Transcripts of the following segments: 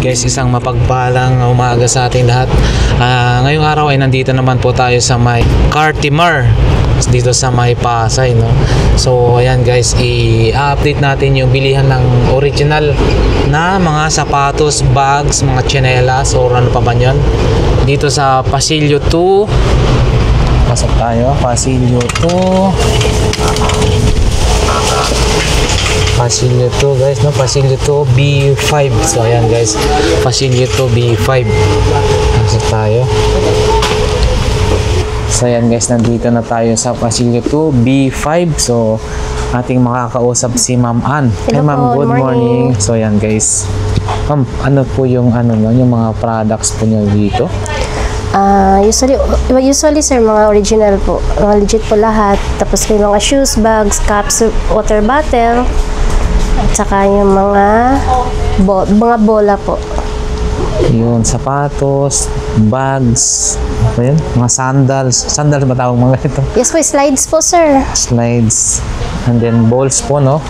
Guys, isang mapagpalang umaga sa ating lahat. Ngayong araw ay nandito naman po tayo sa may Cartimar dito sa may Pasay, no? So ayan guys, i-update natin yung bilihan ng original na mga sapatos, bags, mga tsinelas or ano pa ba yun dito sa Pasilyo 2. Pasok tayo, Pasilyo 2. Pasilyo 2 guys, no? Pasilyo 2 B5. So ayan guys, Pasilyo 2 B5. Pasok tayo. So ayan guys, nandito na tayo sa Pasilyo 2 B5. So ating makakausap si Ma'am Ann. Hey Ma'am, good morning. So ayan guys, Ma'am, ano po yung yung mga products po niyo dito? Usually sir, mga original po, mga legit po lahat. Tapos may mga shoes, bags, caps, water bottle, at saka yung mga bola po. Yun, sapatos, bags, ayun, mga sandals ba tawag mga ito? Yes po, slides po sir. Slides, and then balls po, no?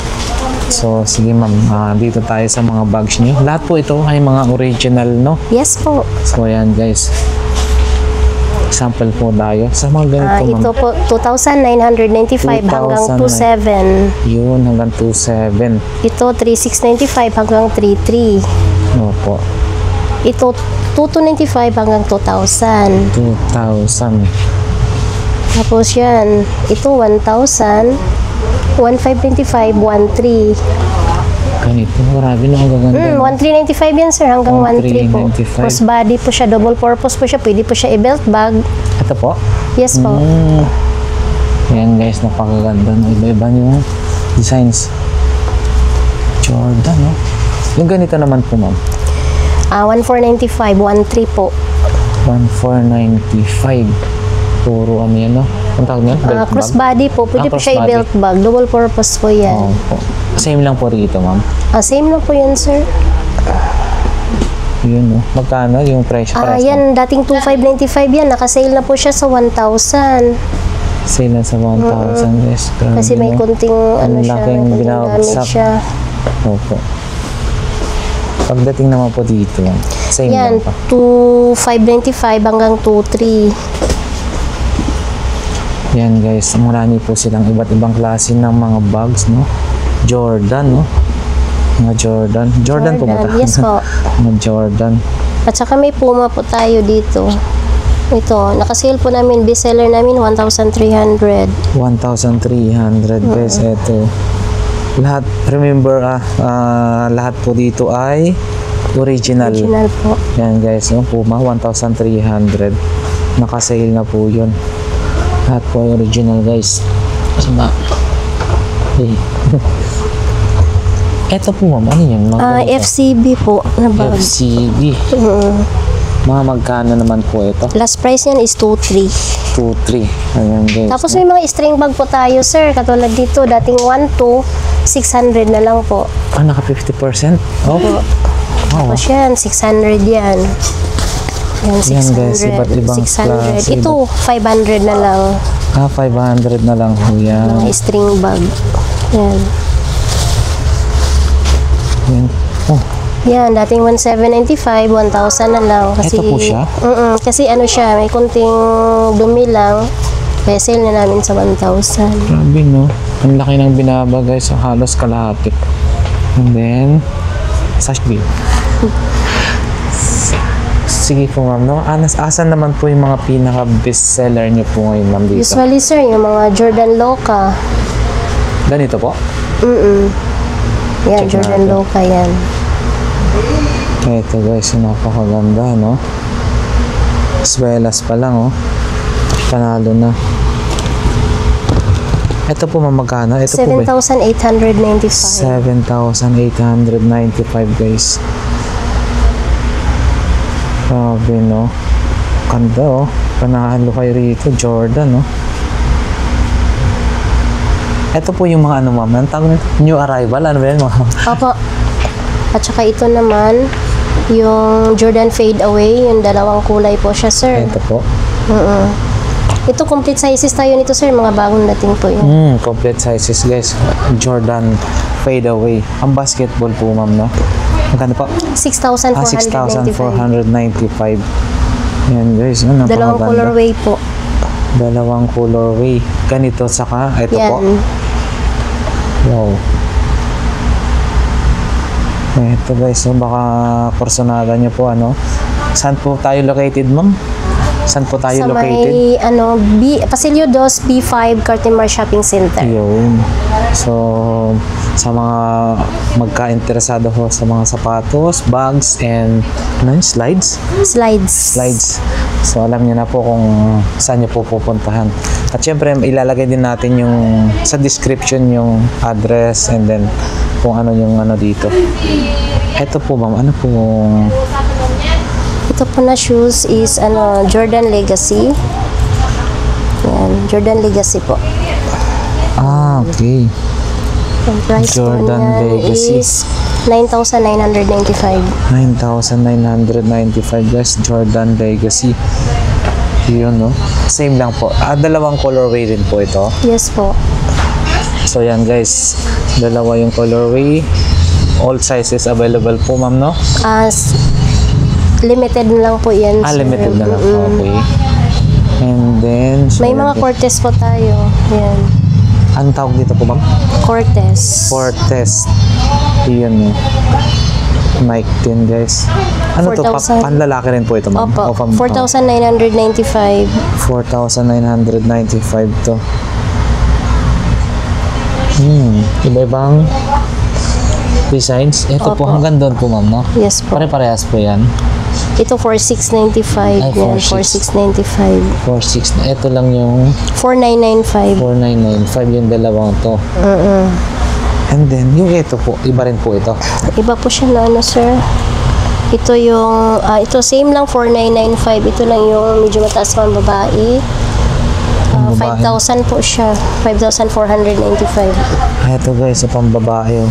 So sige ma'am, dito tayo sa mga bags niyo. Lahat po ito ay mga original, no? Yes po. So ayan guys, sample po tayo sa mga ganito ma'am. Ito po 2,995 hanggang 27. Yun, hanggang 27. Ito 3,695 hanggang 3,300. Opo. Ito 2,295 hanggang 2,000. 2,000. Tapos yan, ito 1,000, 1,595, 1,300. Ganito, grabe na, ang gaganda. 1,395 yan sir, hanggang 1,300 po. 1,395. Cross body po siya, double purpose po siya, pwede po siya i-belt bag. Ito po? Yes po. Ayan guys, napakaganda, no? Iba-iba yung designs. Jordan, no? Yung ganito naman po ma'am? 1,495, 1,300 po. 1,495. Puro ano yan, no? Ang tawag niyan? Cross body po, pwede po siya i-belt bag, double purpose po yan. Po. Same lang po rito ma'am? Same lang po yan sir. Yun, no? Magkano yung price? Yan, dating 2,595 yan, nakasale na po siya sa 1,000. Sale na sa 1,000 guys. Grabe, kasi may kunting ano siya, may kunting gamit siya. Opo. Pagdating naman po dito, same yan, lang pa. 2,595 hanggang 2,300. Yan guys, marami po silang iba't ibang klase ng mga bags, no? Jordan, no? Mga Jordan po ba? Yes po. Mga Jordan. At saka may Puma po tayo dito. Ito, nakasale po namin, bestseller namin 1,300. 1,300 guys, ito. Lahat, remember, lahat po dito ay original. Original po. Yan guys, no? Puma, 1,300. Nakasale na po yun. Lahat po ay original guys. Sama. Hey. Ito po ma'am, ano yan? FCB po na bag. FCB. Mga magkano naman po ito? Last price yan is 2,300. 2,300. Ayan guys. Tapos may mga string bag po tayo sir. Katulad dito, dating 1,200, 600 na lang po. Naka 50%? Oh. Tapos yan, 600 yan. Yan, 600. Yan guys, iba't ibang 600. klase. Ito, 500 na lang. 500 na lang po yan. Mga string bag. Yan. Yan. Oh. Yan, dating 1,795, 1,000 na lang. Kasi, ito po siya? Kasi ano siya, may kunting dumi lang. Kaya sale na namin sa 1,000. Grabe, no? Ang laki ng binaba guys, halos kalahati. And then, sash bill. Sige po ma'am, no? Asan naman po yung mga pinaka best seller niyo po ngayon ma'am dito? Usually sir, yung mga Jordan Loca. Ganito po? Yan, Check Jordan natin. Loca yan. Ito guys, napakaganda, no? Swelas pa lang, oh. Panalo na. Ito po magkano? Ito po 7,895. 7,895 guys. Grabe, no? Ganda, oh. Panalo kayo rito, Jordan, no? Ito po yung mga ano ma'am, ang tawag nito, new arrival, ano ba yan mga? Opo. At saka ito naman, yung Jordan Fade Away, yung dalawang kulay po siya sir. Ito po. Ito complete sizes tayo nito sir, mga bagong dating po yun. Complete sizes guys. Jordan Fade Away. Ang basketball po ma'am, no? Magkano po? 6,495. 6,495. Ayan guys, ano, Dalawang napakaganda. colorway po. Dalawang colorway. Ganito, saka ito po. Yan. Wow. Ito guys, so baka personada nyo po, ano. Saan po tayo located, ma'am? Saan po tayo Sa located? may, Pasilio 2, B5, Cartimar Shopping Center. Yun. So, sa mga magka-interesado ho sa mga sapatos, bags, and slides? Slides. So, alam niyo na po kung saan niyo po pupuntahan. At syempre, ilalagay din natin yung sa description yung address and then kung ano yung ano dito. Ito po, ma'am. Ano po? Ito po na shoes is Jordan Legacy. Yan, Jordan Legacy po. Okay. Ang price Jordan po niyan Legacy. is 9,995. 9,995 guys. Jordan Legacy. Yun, no? Same lang po. Dalawang colorway din po ito. Yes po. So, yan guys. Dalawa yung colorway. All sizes available po, ma'am, no? Limited na lang po yan. Sir. Limited na lang. Okay. And then, so, May mga Cortez po tayo. Yan. anong tawag dito po, ma'am? Cortez. Fortes. Yun, no? Nike din, guys. Ano to? 4,000. Panlalaki rin po ito, ma'am? Opo. O, 4,995. 4,995 to. Iba-ibang designs. Ito po Opo. hanggang doon po, ma'am, no? Yes po. Pare-parehas po yan. Ito 4,695. Ay, Yan, 4,600. 4,695. 4,600 na. Ito lang yung 4,995. 4,995 yung dalawang to. And then, yung ito po, iba rin po ito. Iba po siya na sir. Ito yung, ito same lang 4,995. Ito lang yung medyo mataas pang babae. Pang babae. 5,000 po siya. 5,495. Ito guys, sa pambabae.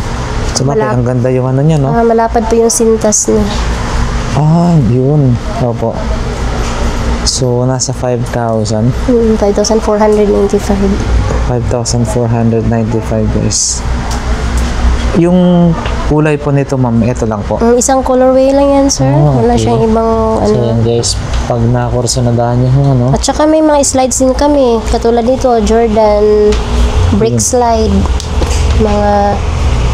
So, bakit Malap- ang ganda yung ano niya, no? Malapad po yung sintas niya. Yun. Opo. So, nasa 5,000. 5,495. 5,495 guys. Yung kulay po nito, ma'am, ito lang po. Isang colorway lang yan, sir. Wala Okay. siyang ibang So, yan guys, pag nakursunadahan nyo, ano, At saka may mga slides din kami. Katulad dito, Jordan Brick Slide. Mga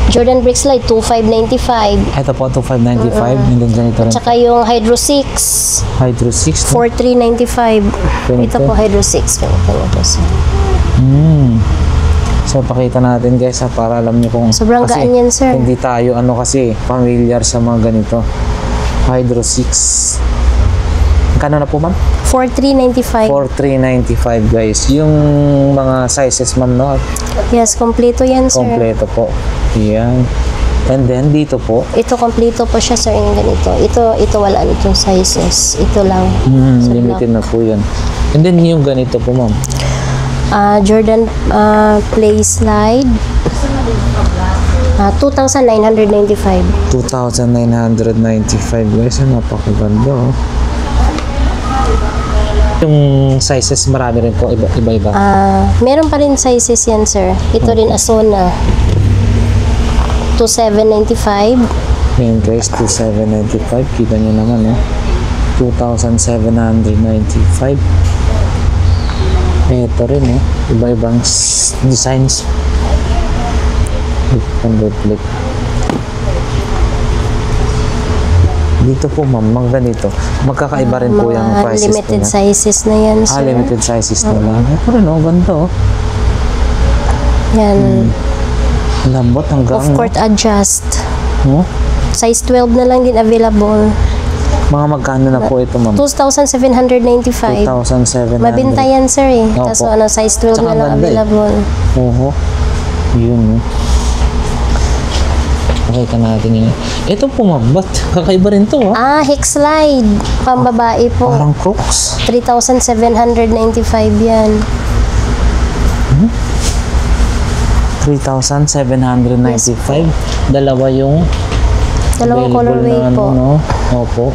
Jordan Brick Slide, 2,595. ito po, 2,595. And then ganito rin. Tsaka yung Hydro 6, Hydro 6. No? 4,395. Ganito. Ito po, Hydro 6. Ganito po, sir. So, pakita natin guys, para alam nyo kung... Sobrang kasi gaan yan, sir. Hindi tayo, kasi, familiar sa mga ganito. Hydro 6. Kano na po, ma'am? 4,395. 4,395 guys. Yung mga sizes, ma'am, no? Yes, kompleto yan, sir. Kompleto po. Yan. And then, dito po. Ito, kompleto po siya, sir, yung ganito. Ito wala nitong sizes. Ito lang. Sa Limited na po yan. And then, yung ganito po, ma'am. Jordan Play Slide. 2,995. 2,995 guys. Napakaganda, oh. Yung sizes, marami rin po. Iba-iba. Meron pa rin sizes yan, sir. Ito rin Asona. 2,795. Yan guys, 2,795. Kita nyo naman, oh. 2,795. Ito rin, oh. Iba-ibang designs. Pang-reflect. Dito po, ma'am, mga ganito. Magkakaiba rin po yung prices limited nila. sizes na yan, sir. Limited sizes nila. Ito rin, oh. Ganda, oh. Yan. Lambot hanggang... Off-court adjust. Oh. Size 12 na lang din available. Mga magkano na po ito, ma'am? 2,795. 2,700. Mabinta yan, sir, eh. Opo. Kaso size 12 Tsaka na lang ganda, eh. available. Oo. Yun. Pakita natin yun. Ito po, ma'am. Ba't kakaiba rin to, Hex Slide. Pambabae po. Parang Crocs. 3,795 yan. 3,795. Dalawa yung Dalawang available colorway na po. no? Opo.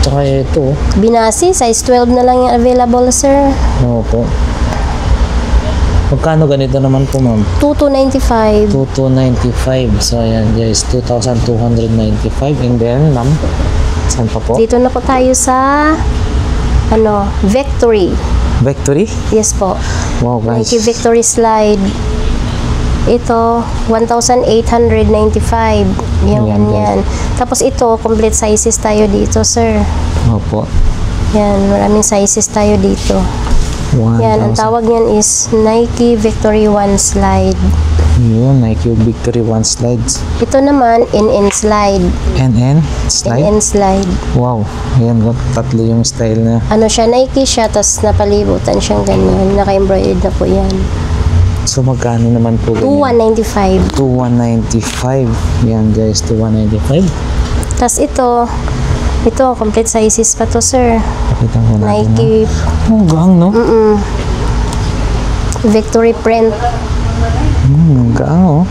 Tsaka ito. Binasi, size 12 na lang yung available, sir. Opo. Magkano ganito naman po, ma'am? 2295. 2295. So, ayan guys, 2,295. And then, ma'am, saan pa po? Dito na po tayo sa Victory. Victory? Yes po. Wow, guys. Nike Victory Slide. Ito, 1,895. Yung Ayan, ganyan. Tapos ito, complete sizes tayo dito, sir. Opo. Yan, maraming sizes tayo dito. 1,000. Yan, ang tawag niyan is Nike Victory One Slide. Yun, Nike Victory One Slides. Ito naman, NN Slide. NN Slide? NN Slide. Wow. Ayan, tatlo yung style na. Ano siya, Nike siya, tapos napalibutan siyang ganyan. Naka-embroidered na po yan. So, magkano naman po ganyan? 2,195. 2,195. Yan guys, 2,195. Tapos ito, complete sizes pa to, sir. Pakita ko natin. Nike Oh, gaang, no? Victory Print. Gaang, oh.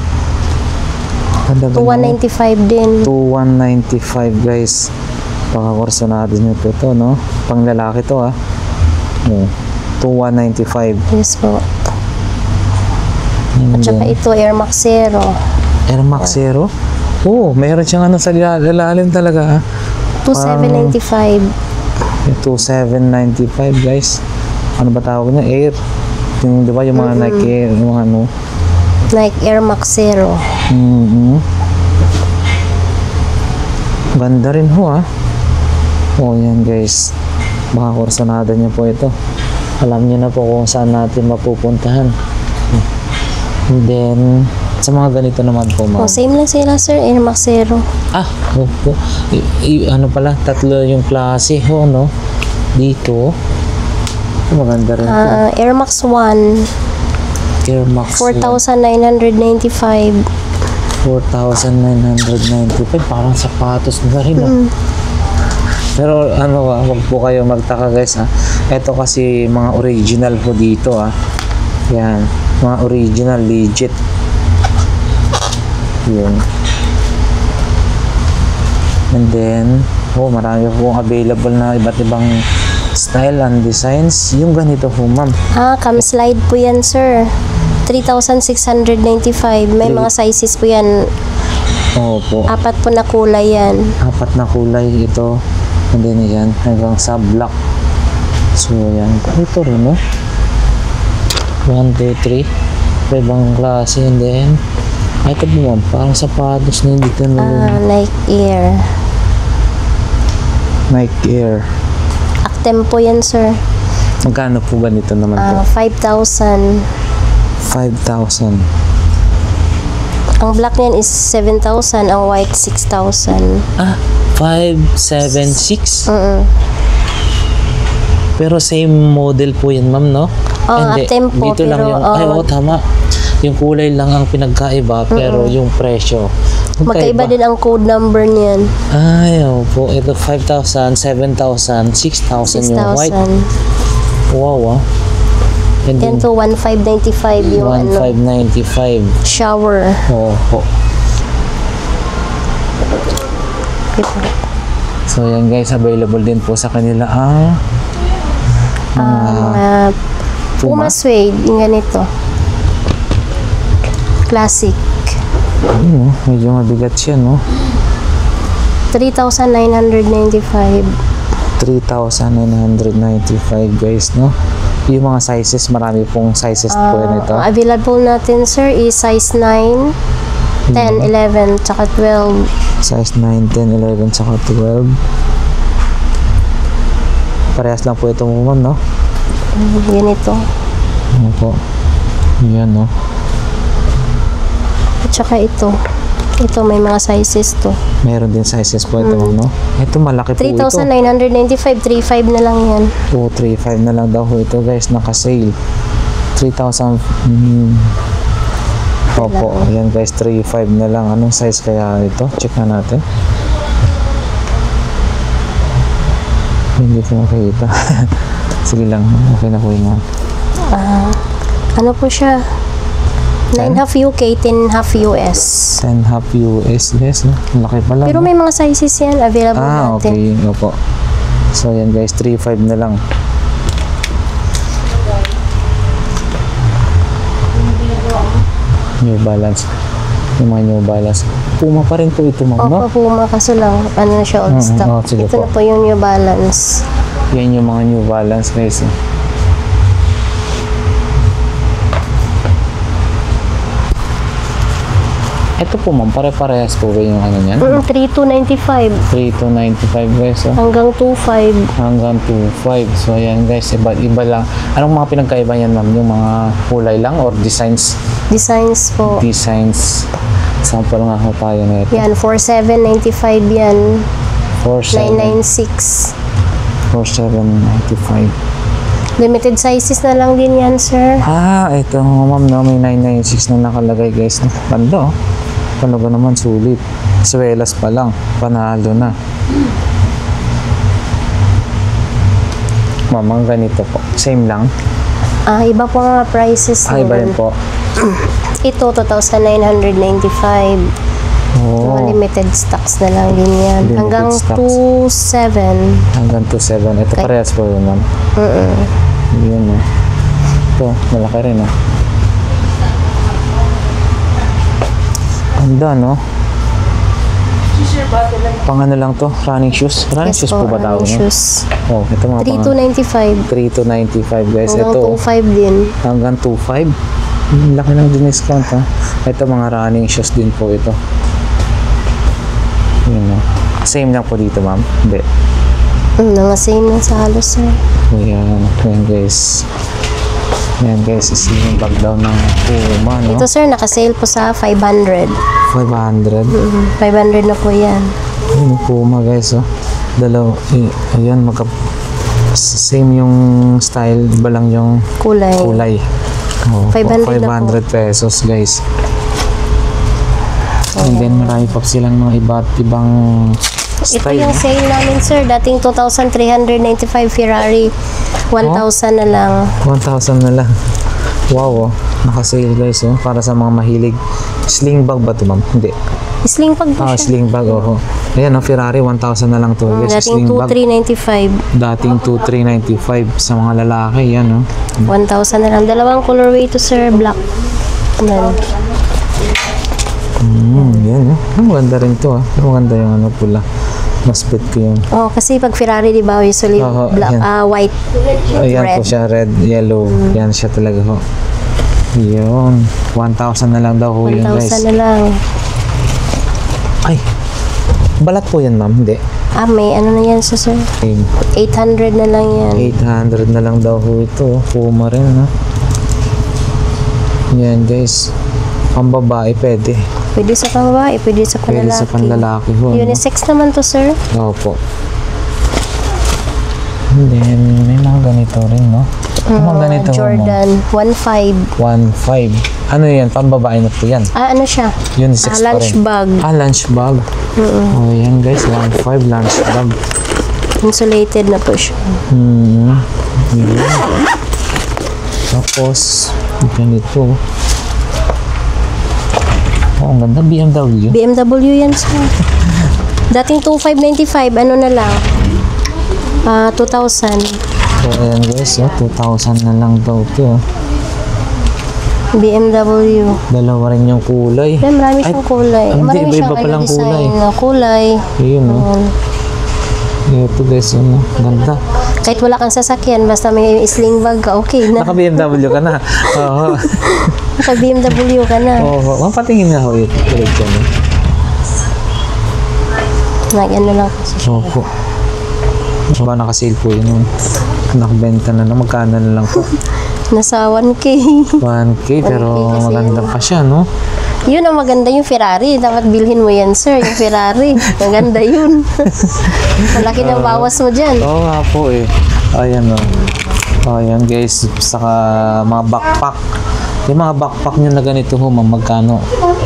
Ganda, ganda, 2,195 din. 2,195 guys. Pakakurso natin ito to, no? Pang lalaki to, ah. Oh, 2,195. Yes po. And At saka then, ito, Air Max Zero. Air Max Zero. Oh, meron siyang ano sa ilalim talaga, ah. 2,795. 2,795 guys. Ano ba tawag niya? Air. Yung, di ba, yung mga Nike Air, yung mga ano. Nike Air Max Zero. Ganda rin ho, ah. Oh, yan guys. Baka kursanada niyo po ito. Alam niyo na po kung saan natin mapupuntahan. And then, sa mga ganito naman po, ma'am. Oh, same lang sila, sir. Air Max Zero. Ah, opo. Ano pala, tatlo yung klase ho, no? Dito. Maganda rin po. Air Max 1, Air Max 4,995. 4,995. Parang sapatos na rin, ah. Pero ano, wag po kayo magtaka guys, ha. Ito kasi mga original po dito, ha. Yan, mga original, legit. Yun. And then, oh, marami po available na iba't ibang style and designs. Yung ganito po, ma'am. Cam slide po yan, sir. 3,695. May mga sizes po yan. Opo. 4 po na kulay yan. 4 na kulay ito. And then yan, hanggang sa black. So, yan. Ito rin, no? 1, 2, 3. Ibang klase. And then, ito po, ma'am. Parang sapatos na hindi ka na. Nike Air. Nike Air. Actem po yan, sir. Magkano po ganito naman po? 5,000. 5,000. Ang black niyan is 7,000. Ang white, 6,000. 576. Pero same model po yan, ma'am, no? Hindi, tempo, dito lang pero, yung, ay, tama. Yung kulay lang ang pinagkaiba, pero yung presyo. Magkaiba din ang code number niyan. Ay, po. Ito 5,000, 7,000, 6,000 yung white. 6,000. Wow, ah. And Yan then, to 1,595 yung 1,595. shower. Oo po. So, yan guys, available din po sa kanila ang Puma suede, yung ganito. Classic. Medyo mabigat siya, no? 3,995. 3,995 guys, no? Yung mga sizes, marami pong sizes po yan ito. Available natin, sir, is size 9, 10, 11, tsaka 12. Size 9, 10, 11, tsaka 12. Parehas lang po ito mo, no? Ganito. Ano po? Yan, no? At saka ito. Ito, may mga sizes to. Meron din sizes po ito, no? Ito, malaki po ito. 3,995, 3,500 na lang yan. 3,500 na lang daw po ito, guys. Naka-sale. 3,000. Opo, ayan guys, 3,500 na lang. Anong size kaya ito? Check na natin. Hindi ko makita. Sige lang, okay na po yun. Ano po siya? 9.5 UK, 10.5 US. 10.5 US, guys. No? Laki pala. Pero may mga sizes yan available natin. Okay. Opo. So, yan guys, 3,500 na lang. New Balance. Yung mga New Balance. Puma pa rin po ito, ma'am, no? Opo, Puma, kaso lang, ano na siya, old stock. sige Ito po. na po yung New Balance. Yan yung mga New Balance, guys. Ito po, ma'am, pare-parehas po ba yung ano niyan? 3,295 3,295 guys, oh. hanggang 2,500. Hanggang 2,500. So, ayan guys, iba lang. Anong mga pinagkaiba yan, ma'am? Yung mga kulay lang or designs? Designs po. Designs. Sample nga ho tayo na ito. Yan, 4,795 yan. 4,795. 996. Limited sizes na lang din yan, sir. Ah, ito ma'am, no? May 996 na nakalagay guys. Ganda, oh. Talaga naman sulit. Swelas pa lang. Panalo na. Ma'am, ang ganito po. Same lang. Iba po mga prices Iba nun. rin po. Ito, 2,995. Oh. Mga limited stocks na lang din yan. Limited Hanggang stocks. 2,700. Hanggang 2,700. Ito Okay. parehas po yun, ma'am. Yun, oh. Ito, malaki rin, oh. Ganda, no? Pang ano lang to? Running shoes? Running shoes po ba tawag, no? shoes. Oh, ito mga 3,295. 3,295 guys. Hanggang Ito, 2,500 din. hanggang 2,500. Laki ng discount, ha? Ito mga running shoes din po ito. Yun, oh. Same lang po dito, ma'am. Hindi. Mga same lang sa halos, sir. Ayan. Ayan, guys. Ayan, guys. Isi yung bag daw ng Puma, no? Ito, sir, naka-sale po sa 500. 500. 500 na po yan. Ayan, Puma, guys, oh. Dalaw. Ayan, same yung style. Iba lang yung Kulay. kulay. Oh, 500 na 500 pesos, guys. And then, marami pa silang mga iba't ibang Ito style. yung sale namin, sir. Dating 2,395 Ferrari. 1,000 na lang. 1,000 na lang. Wow, oh. Naka-sale, guys, oh. Para sa mga mahilig. Sling bag ba ito, ma'am? Hindi. Sling pag po Ah, siya. sling bag, oh. Ayan, oh, Ferrari, 1,000 na lang to, guys. Dating Sling bag. 2,395. Dating 2,395 sa mga lalaki, yan, oh. 1,000 na lang. Dalawang colorway to, sir. Black. Yan. Yan, oh. Ang ganda rin to, ah. Pero maganda yung ano, pula. Mas bet ko yung... Oh, kasi pag Ferrari, di ba, usually Oo, black, yan. white, Ayan red. po siya, red, yellow. Yan siya talaga, ho. Yun. 1,000 na lang daw ho yun, guys. 1,000 na lang. Ay, balat po yan, ma'am. Hindi. May ano na yan, sir. 800 na lang yan. 800 na lang daw ho ito. Puma rin, ha. Yan, guys. Ang babae, pwede. Pwede sa pambabae, pwede sa panlalaki. Pwede sa panlalaki ho. No? Unisex naman to, sir. Opo. And then, may mga ganito rin, no? Mga ganito ho, ma'am. Jordan, 1,500. 1,500. Ano yan? Pambabae na po yan. Ano siya? Unisex pa Lunch rin. bag. Lunch bag. Oh, yan guys. 1,500 lunch bag. Insulated na po siya. Yan. Tapos, ganito. Oh, ang ganda. BMW. BMW yan, sir. Dating 2,595, ano na lang? 2,000. So, ayan guys. 2,000 na lang daw ito. BMW. Dalawa rin yung kulay. Yan, marami siyang kulay. Hindi, Marami iba-iba siyang palang design na kulay. Ayun, no? Ayan. Ito guys, ano? Ganda. Kahit wala kang sasakyan, basta may sling bag ka, okay na. Naka-BMW ka na. Oo. Naka BMW ka na. Oo. Mapatingin nga ho ito. Tulad dyan. Ano lang kasi siya. Opo. Ba nakasale po yun. Nakabenta na lang. Magkano na lang po. Nasa 1K. 1K pero 1K kasi maganda yun. pa siya, no? Yun ang maganda yung Ferrari. Dapat bilhin mo yan, sir. Yung Ferrari. Maganda yun. Malaki ng bawas mo dyan. Oo nga po eh. Ayan o. Ayan guys. Saka mga backpack. Yung mga backpack nyo na ganito ho, ma'am, magkano?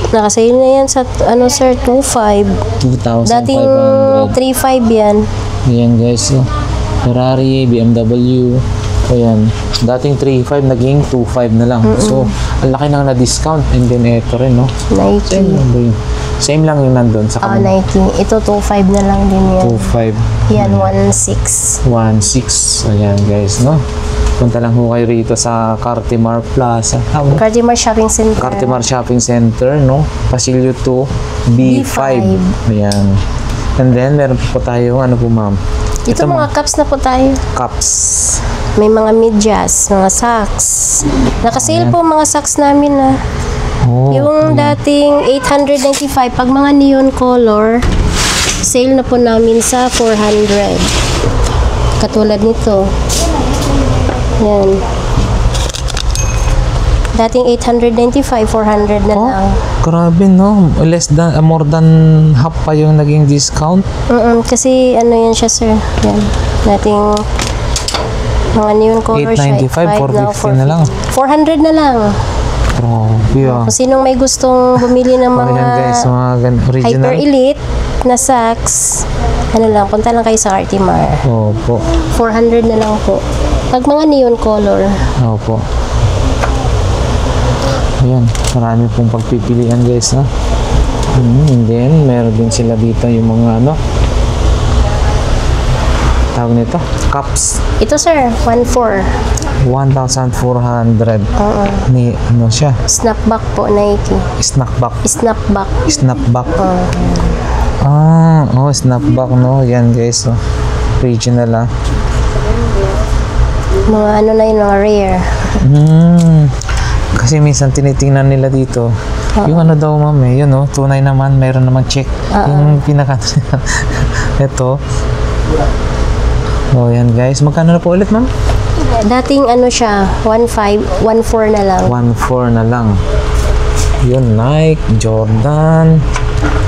Nakasale na yan sa, sir, 2,500. 2,500. Dating 3,500 yan. Ayan guys. Oh. Ferrari, BMW. Ayan. Dating 3,500 naging 2,500 na lang. So, ang laki nang na-discount. And then, eto rin, no? Nike. Same lang ba yun? Same lang yung nandun sa kanila. Nike. Ito, 2,500 na lang din yan. 2,500. Yan, 1,600. 1,600. Ayan guys, no? punta lang ho kayo rito sa Cartimar Plaza. Cartimar Shopping Center. Cartimar Shopping Center, no? Pasilyo 2, B5. Ayan. And then, meron po tayo, ano po ma'am? Ito mga cups na po tayo. Cups. May mga medyas, mga socks. Nakasale po mga socks namin na. Oh, Yung dating 895, pag mga neon color, sale na po namin sa 400. Katulad nito. Yan. Dating 895, 400 na lang. grabe, no? More than half pa yung naging discount. Kasi ano yan siya, sir. Yan. Dating mga neon color siya. 895, 450 na lang. 400 na lang. Grabe, ah. Kung sinong may gustong bumili ng mga Ayan guys, mga original. hyper elite na socks, ano lang, punta lang kayo sa Cartimar. Opo. 400 na lang po. Pag mga neon color. Opo. Ayan, marami pong pagpipilian guys, ha. And then, meron din sila dito yung mga ano, tawag nito, cups. Ito sir, 1.4. 1,400. Oo. Ni, ano siya? Snapback po, Nike. Snapback. Snapback. Snapback. Oo. Snapback, no? Yan guys, no? Original, ha. Mga ano na yun, mga rare. Kasi minsan tinitingnan nila dito. Yung ano daw ma'am yun no, tunay naman, meron naman check. Yung pinaka ito. Oh, yan guys. Magkano na po ulit ma'am? Dating ano siya, 1.5, 1.4 na lang. 1,400 na lang. Yun, Nike, Jordan,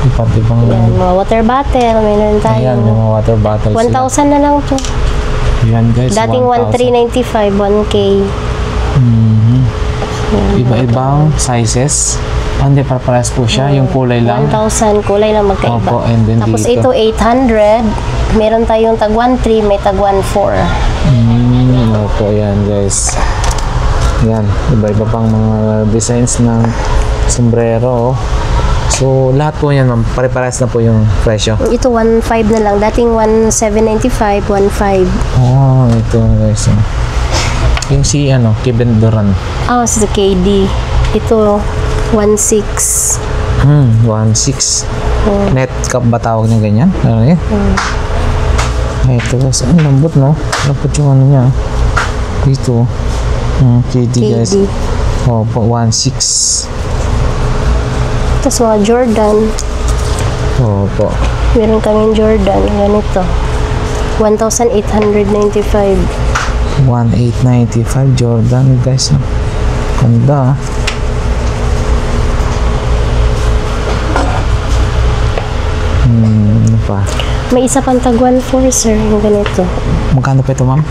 iba't ibang Yan, mga water bottle, meron tayo. ayan, yung mga water bottles 1,000 na lang to. Yan guys, Dating 1,395, 1K. Iba-ibang sizes. Hindi, parehas po siya. Yung kulay lang. 1,000, kulay lang magkaiba. Opo, and then Tapos dito. ito 800, meron tayong tag 1.3, may tag 1.4. Opo, yan guys. Yan, iba-iba pang mga designs ng sombrero. So, lahat po yan, ma'am. Pare-parehas na po yung presyo. Ito 1.5 na lang, dating 1,795, 1.5. Oh, ito guys. Yung si, Kevin Durant. Sa KD. Ito 1.6. 1.6. Net cup ba tawag niya ganyan? Ano yan? Ay, ito guys. Ang lambot, no? Lambot yung ano niya. Dito. KD guys. Opo, 1.6. Tapos mga Jordan. Opo. Meron kaming Jordan. Ganito. 1,895. 1,895 Jordan guys. Ganda. Ano pa? May isa pang tag 1.4 sir. Yung ganito. Magkano pa ito ma'am?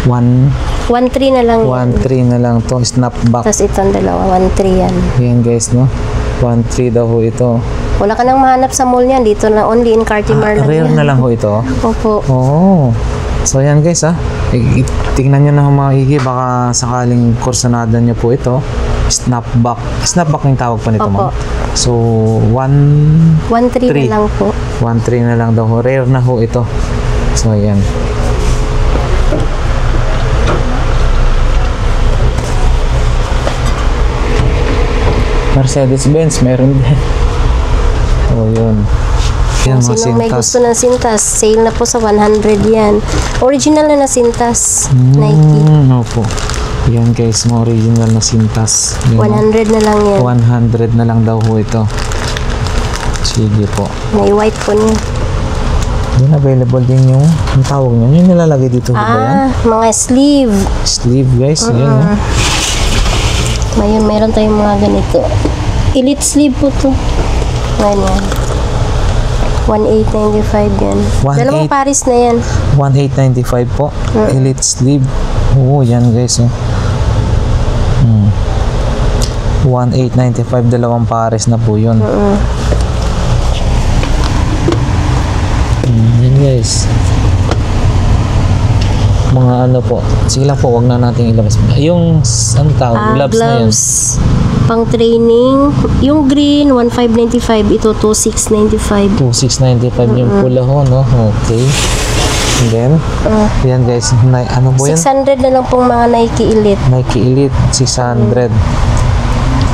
1.3 na lang. 1,300 na lang to. Snapback. Tapos itong dalawa. 1.3 yan. Ayan guys, no? 1,300 daw ho ito. Wala ka nang mahanap sa mall niyan. Dito na only in Cartimar lang Rare yan. na lang ho ito. Opo. Oh. So yan guys, tingnan nyo na humahigi. Baka sakaling kursanada nyo po ito. Snapback. Snapback yung tawag pa nito Opo. ma'am. So 1,300 1.3 na lang po. 1,300 na lang daw ho. Rare na ho ito. So yan. Mercedes-Benz, meron din. Oh, yun. Yan, Kung mga sino may sintas. gusto ng sintas, sale na po sa 100 yan. Original na sintas. Nike. Opo. Yan guys, mga original na sintas. Yan, 100 na lang yan. 100 na lang daw ho ito. Sige po. May white po niya. Yan, available din yung, ang tawag nyo, yung nilalagay dito ba yan? Mga sleeve. Sleeve guys, yan. Ngayon, meron tayong mga ganito. Elite sleeve po to. Ganyan. 1,895 yan. 1,800. Dalawang pares na yan. 1,895 po. Elite sleeve. Oo, yan guys. 1,895, dalawang pares na po yun. Yan guys. Mga ano po. Sige lang po, wag na natin ilabas. Yung, ano tawag? Gloves na yan. Pang training. Yung green, 1,595. Ito, 2,695. 2,695 yung pula ho, no? Okay. And then, yan guys, ano po yan? 600 na lang pong mga Nike Elite. Nike Elite, 600.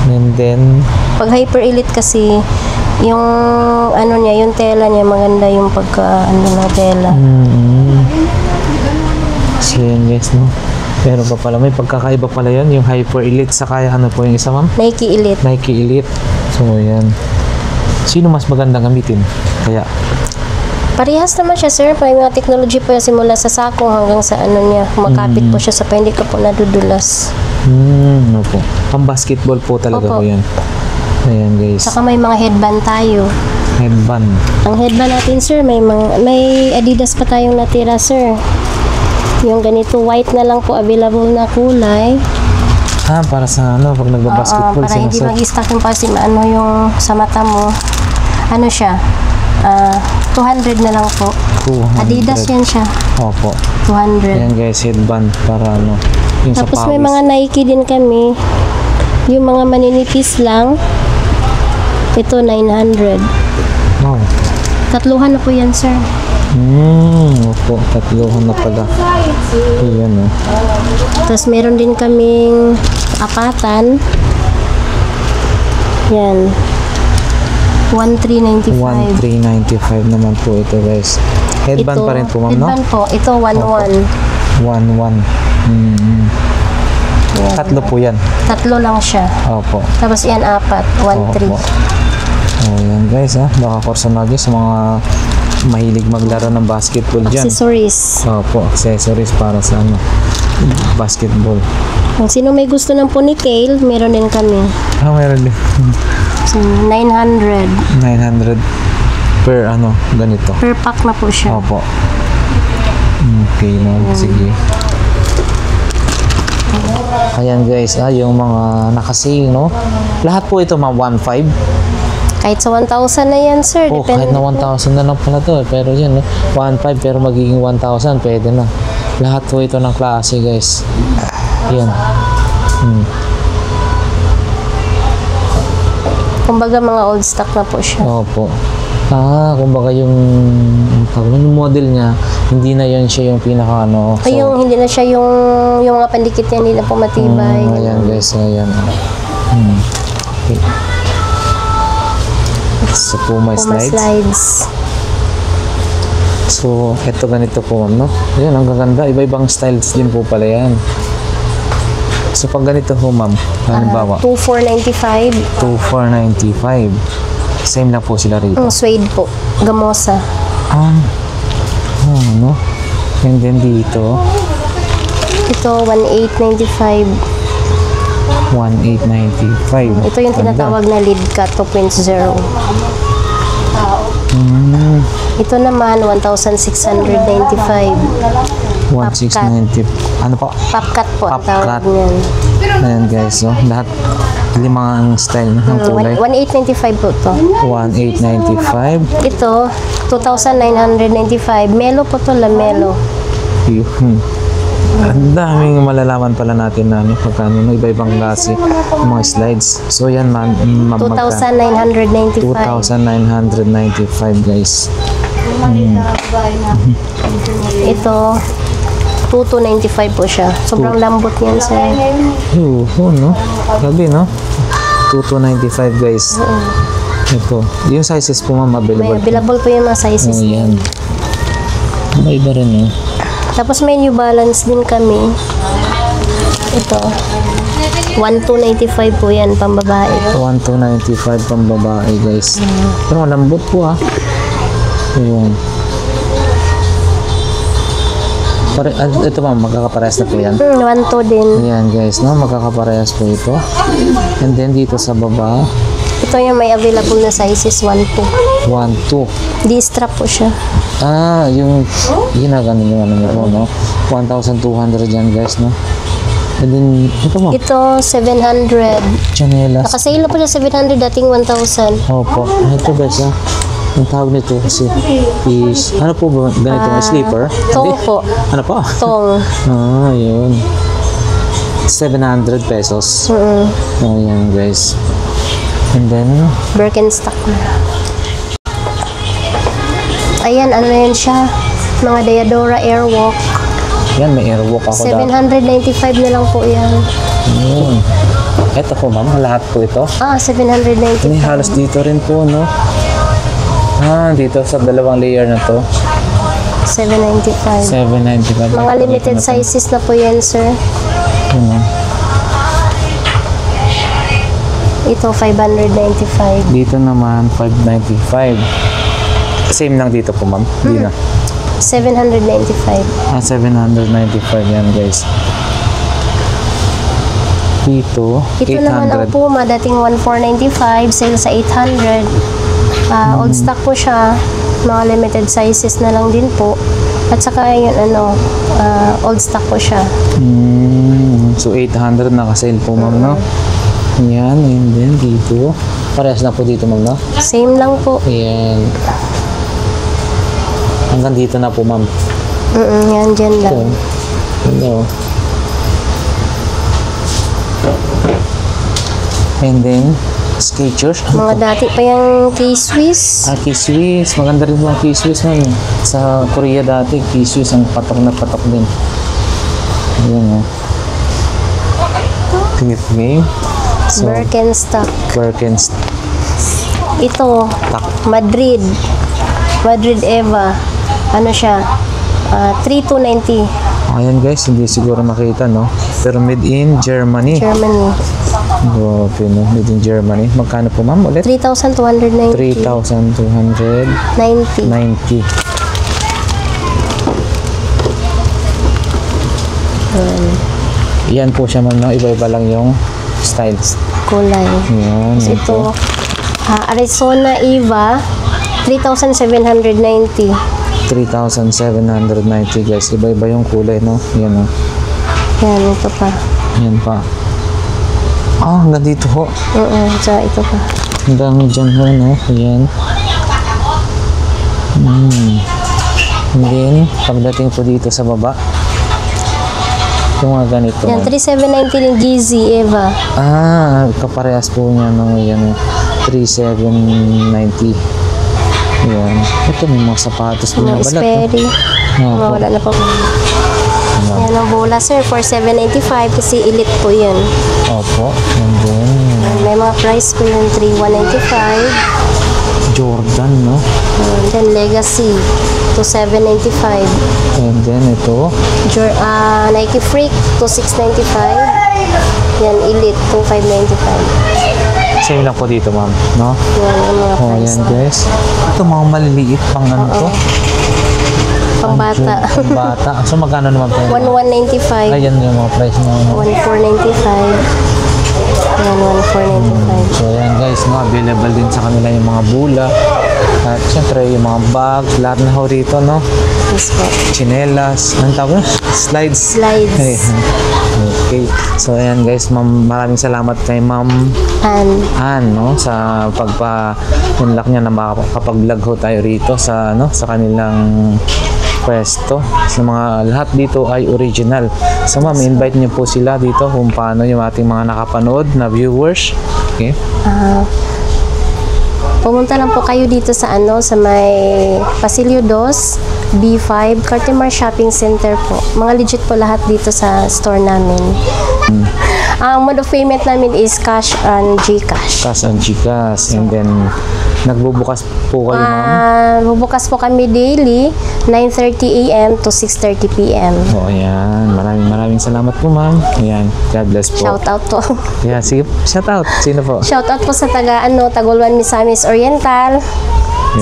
And then, Pag Hyper Elite kasi, yung ano niya, yung tela niya, maganda yung pagka, ano na tela. So yan guys, no? Pero pa pala, may pagkakaiba pala yan, yung Hyper Elite, saka ano po yung isa ma'am? Nike Elite. Nike Elite. So yan. Sino mas magandang gamitin? Kaya, Parehas naman siya, sir. May mga technology po yan simula sa sakong hanggang sa ano niya. Makapit po siya sa pa, hindi ka po nadudulas. ano po? Pang basketball po talaga Opo. po yan. Ayan guys. Saka may mga headband tayo. Headband. Ang headband natin, sir, may Adidas pa tayong natira, sir. Yung ganito, white na lang po available na kulay. Para sa ano, pag nagbabasketball, Para hindi sinusot. mag-stuck yung pasi, ano yung sa mata mo. Ano siya? 200 na lang po. 200. Adidas yan siya. Opo. 200. Ayan guys, headband para ano, yung Tapos sa may pawis. mga Nike din kami. Yung mga maninipis lang. Ito, 900. Wow. Tatluhan na po yan, sir. Opo, tatluhan na pala. Ayan Tapos meron din kaming apatan. Yan. 1395. 1395 naman po ito guys. Headband pa rin po ma'am, no? Headband po. Ito, 11. 11. Yan. Tatlo po yan. Tatlo lang siya. Opo. Tapos yan, apat. 13. Opo. Ayan guys, baka personal sa mga mahilig maglaro ng basketball dyan. Accessories. Opo, accessories para sa ano, basketball. Kung sino may gusto ng ponytail, meron din kami. Meron din. So, 900. 900 per ano, ganito. Per pack na po siya. Opo. Okay na, sige. Ayan guys, yung mga nakasale, no? Lahat po ito mga 1.5. Kahit sa 1,000 na yan, sir. Oh, kahit na 1,000 na lang pala to. Pero yan, no? 1.5 pero magiging 1,000, pwede na. Lahat po ito ng klase, guys. Yan. Kumbaga mga old stock na po siya. Opo. Kumbaga yung model niya, hindi na yun siya yung pinaka ano. Ay, yung hindi na siya yung mga pandikit niya, hindi na po matibay. Ayan guys, ayan. Okay. So po may Puma slides. slides. So, eto ganito po ma'am, no? Ayan, ang gaganda. Iba-ibang styles din po pala yan. So, pag ganito po ma'am, halimbawa, 2,495. 2,495. Same lang po sila rito. Suede po. Gamosa. No? And then dito, Ito, 1,895. 1,895. Ito yung tinatawag na lead cut 2.0. Ito naman, 1,695. 1,690. Ano po? Pop cut po ang Pop tawag cut. niyan. Ayan guys, no? Lahat, limang style ng kulay. 1,895 po to. 1,895. Ito, 2,995. Melo po to, lamelo. Yun. Ang daming malalaman pala natin na pagkano no, iba-ibang klase ng mga slides. So yan man, 2,995. 2,995 guys. Ito, 2,295 po siya. Sobrang lambot niyan, sir. No? Grabe, no? 2,295 guys. Ito. Yung sizes po ma'am, May available. available po yung mga sizes. Yan. Iba rin, Tapos may New Balance din kami. Ito. 1,295 po yan, pambabae. 1,295 pang babae guys. Pero malambot po Ayan. Ito ma'am, magkakaparehas na po yan. 1,2 din. Ayan guys, no? Magkakaparehas po ito. And then dito sa baba, Ito yung may available na sizes, 1,2. 1,2. D-strap po siya. Yung ginagano yung ano nito, no? 1,200 yan guys, no? And then, ito mo, Ito, 700. chanelas. Nakasale na po siya 700, dating 1,000. Opo. Ito guys, ang tawag nito kasi is, ano po ba? Ganitong sleeper? Tong Hindi. po. Ano po? Tong. Yun. 700 pesos. Ayan guys. And then, Birkenstock na. Ayan, ano yan siya? Mga Diadora Airwalk. Yan, may airwalk ako dati. 795 na lang po yan. Yun. Ito po ma'am, lahat po ito. Ah, 795. May halos dito rin po, no? Dito sa dalawang layer na to. 795. 795. Mga limited sizes na po yan, sir. Yun, no? Ito, 595. Dito naman, 595. Same lang dito po, ma'am. Hindi na. 795. 795 yan, guys. Dito, Ito naman ang 800. Puma, dating 1,495, sale sa 800. Old stock po siya. Mga limited sizes na lang din po. At saka yun, old stock po siya. So, 800 naka-sale po, ma'am, no? Yan, and then dito. Parehas na po dito, ma'am, no? Same lang po. Ayan. Hanggang dito na po, ma'am. Yan, dyan lang. Ito. And then, Skechers. Mga dati pa yung K-Swiss. K-Swiss. Maganda rin po ang K-Swiss, ma'am. Sa Korea dati, K-Swiss ang patok na patok din. Ayan, Tingin. So, Birkenstock. Birkenstock. Ito, Madrid. Madrid Eva. Ano siya? 3,290. Ayan guys, hindi siguro makita, no? Pero made in Germany. Germany. Grabe, no? Made in Germany. Magkano po, ma'am, ulit? 3,290. 3,290. 90. Yan po siya, ma'am, no? Iba-iba lang yung styles. Kulay. Yan. Tapos ito, Arizona Eva. 3,790. 3,790 guys. Iba-iba yung kulay, no? Yan, no? Yan, ito pa. Yan pa. Hanggang dito ho. So, ito pa. Hanggang dyan ho, no? Yan. And then, pagdating po dito sa baba, yung mga ganito. Yan, 3,790 yung Yeezy Eva. Kaparehas po niya, no? Yan, 3,790. Yan. Ito, may mga sapatos po na Mga balat, no? Sperry. Wala na po. Yan ang bola, sir, for 795 kasi elite po yun. Opo. And then, May mga price po yun, 3,195. Jordan, no? And then Legacy, to 795. And then, ito. Nike Freak, to 695. Yan, Elite, to 595. Same lang po dito, ma'am, no? Yan yung mga price. Yan, guys. Ito, mga maliliit pang ano to. Pambata. Pambata. So, magkano naman po? 1,195. Ayan yung mga price na. 1,495. Yan, 1,495. So, ayan guys, no, available din sa kanila yung mga bula. At syempre, yung mga bags, lahat na ho rito, no? Yes po. Chinelas, anong tawag? Slides. Slides. Ayan. Okay. So, ayan guys, ma'am, maraming salamat kay ma'am Ann, no? Sa pagpa-unlock niya na makapag-vlog ho tayo rito sa, no? Sa kanilang pwesto. Sa mga lahat dito ay original. So ma'am, invite niyo po sila dito kung paano yung ating mga nakapanood na viewers. Okay? Pumunta lang po kayo dito sa sa may Pasilio 2, B5, Cartimar Shopping Center po. Mga legit po lahat dito sa store namin. Ang mode of payment namin is cash and GCash. Cash and GCash. And then, nagbubukas po kayo, ma'am? Bubukas po kami daily, 9:30 a.m. to 6:30 p.m. O, ayan. Maraming salamat po, ma'am. Ayan. God bless po. Shout out po. Yeah, sige. Shout out. Sino po? Shout out po sa Taguluan, Misamis Oriental,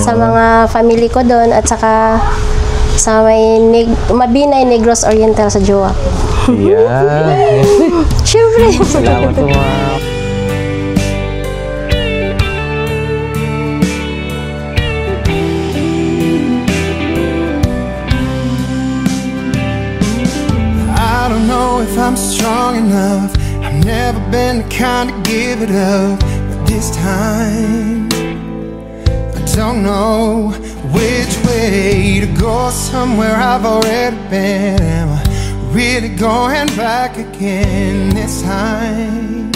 sa mga family ko doon, at saka sa may Mabinay, Negros Oriental sa Jowa. Yeah. Siyempre. Salamat po, ma'am. I don't know if I'm strong enough. I've never been the kind to give it up, but this time I don't know which way to go. Somewhere I've already been. Am I really going back again this time?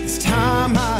This time I